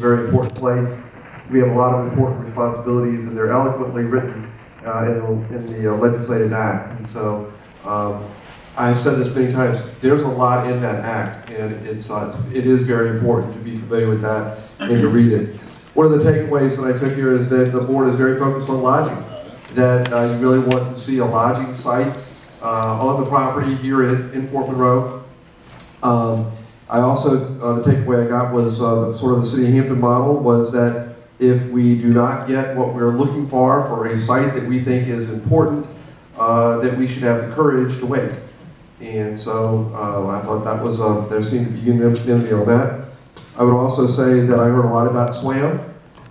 Very important place. We have a lot of important responsibilities, and they're eloquently written in the Legislative Act. And so I have said this many times. There's a lot in that act, and it is very important to be familiar with that and to read it. One of the takeaways that I took here is that the board is very focused on lodging. That you really want to see a lodging site on the property here in Fort Monroe. I also, the takeaway I got was sort of the City of Hampton model was that if we do not get what we're looking for a site that we think is important, that we should have the courage to wait. And so I thought that was, there seemed to be unanimity on that. I would also say that I heard a lot about SWAM,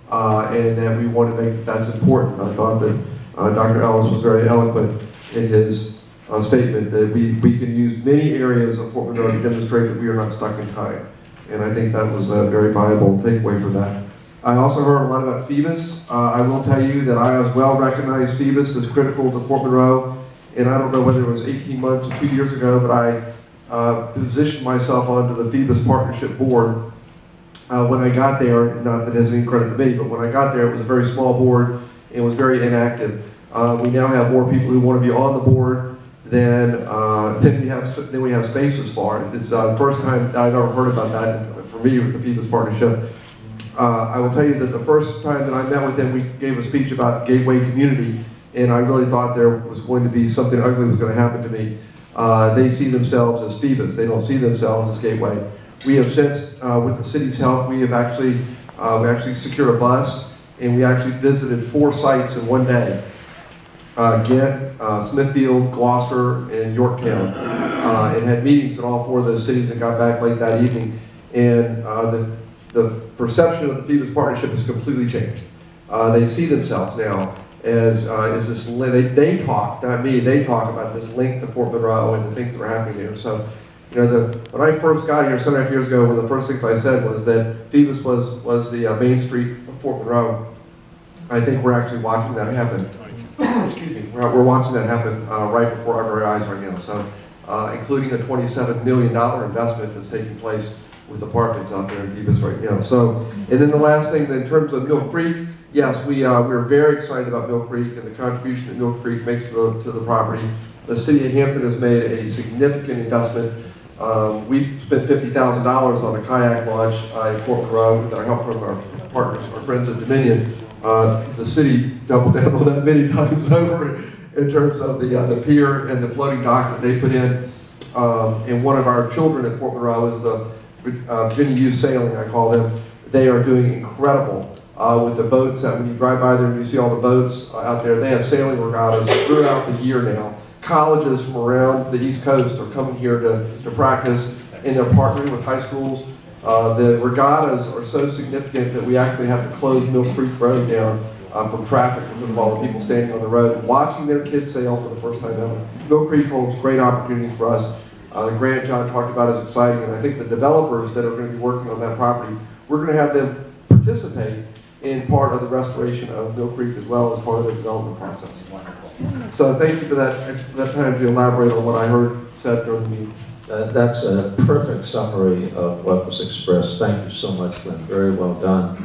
and that we want to make that's important. I thought that Dr. Ellis was very eloquent in his statement that we can use many areas of Fort Monroe to demonstrate that we are not stuck in time. And I think that was a very valuable takeaway from that. I also heard a lot about Phoebus. I will tell you that I as well recognize Phoebus as critical to Fort Monroe. And I don't know whether it was 18 months or 2 years ago, but I positioned myself onto the Phoebus Partnership Board when I got there. Not that it has any credit to me, but when I got there, it was a very small board and was very inactive. We now have more people who want to be on the board than we have spaces for. It's the first time I've ever heard about that for me with the Phoebus Partnership. I will tell you that the first time that I met with them, we gave a speech about Gateway Community, and I really thought there was going to be something ugly was going to happen to me. They see themselves as Phoebus. They don't see themselves as Gateway. We have since, with the city's help, we actually secured a bus, and we actually visited 4 sites in one day. Ghent, Smithfield, Gloucester, and Yorktown, and had meetings in all 4 of those cities and got back late that evening. And the perception of the Phoebus Partnership has completely changed. They see themselves now as this, they talk, not me, they talk about this link to Fort Monroe and the things that are happening there. So, you know, when I first got here 7.5 years ago, one of the first things I said was that Phoebus was the main street of Fort Monroe. I think we're actually watching that happen. Excuse me, we're watching that happen right before our very eyes right now. So, including a $27 million investment that's taking place with apartments out there in Phoebus right now. So, and then the last thing, in terms of Mill Creek, yes, we're very excited about Mill Creek and the contribution that Mill Creek makes to the property. The City of Hampton has made a significant investment. We spent $50,000 on a kayak launch in Fort Monroe with our help from our partners, our friends at Dominion. The city doubled down on that many times over in terms of the pier and the floating dock that they put in. And one of our children at Fort Monroe is the Virginia Youth Sailing, I call them. They are doing incredible with the boats. That when you drive by there and you see all the boats out there, they have sailing regattas throughout the year now. Colleges from around the East Coast are coming here to practice, and they're partnering with high schools. The regattas are so significant that we actually have to close Mill Creek Road down from traffic because of all the people standing on the road and watching their kids sail for the first time ever. Mill Creek holds great opportunities for us. The grant John talked about is exciting, and I think the developers that are going to be working on that property, we're going to have them participate in part of the restoration of Mill Creek as well as part of the development process. So thank you for that time to elaborate on what I heard said during the meeting. That's a perfect summary of what was expressed. Thank you so much, Glenn. Very well done.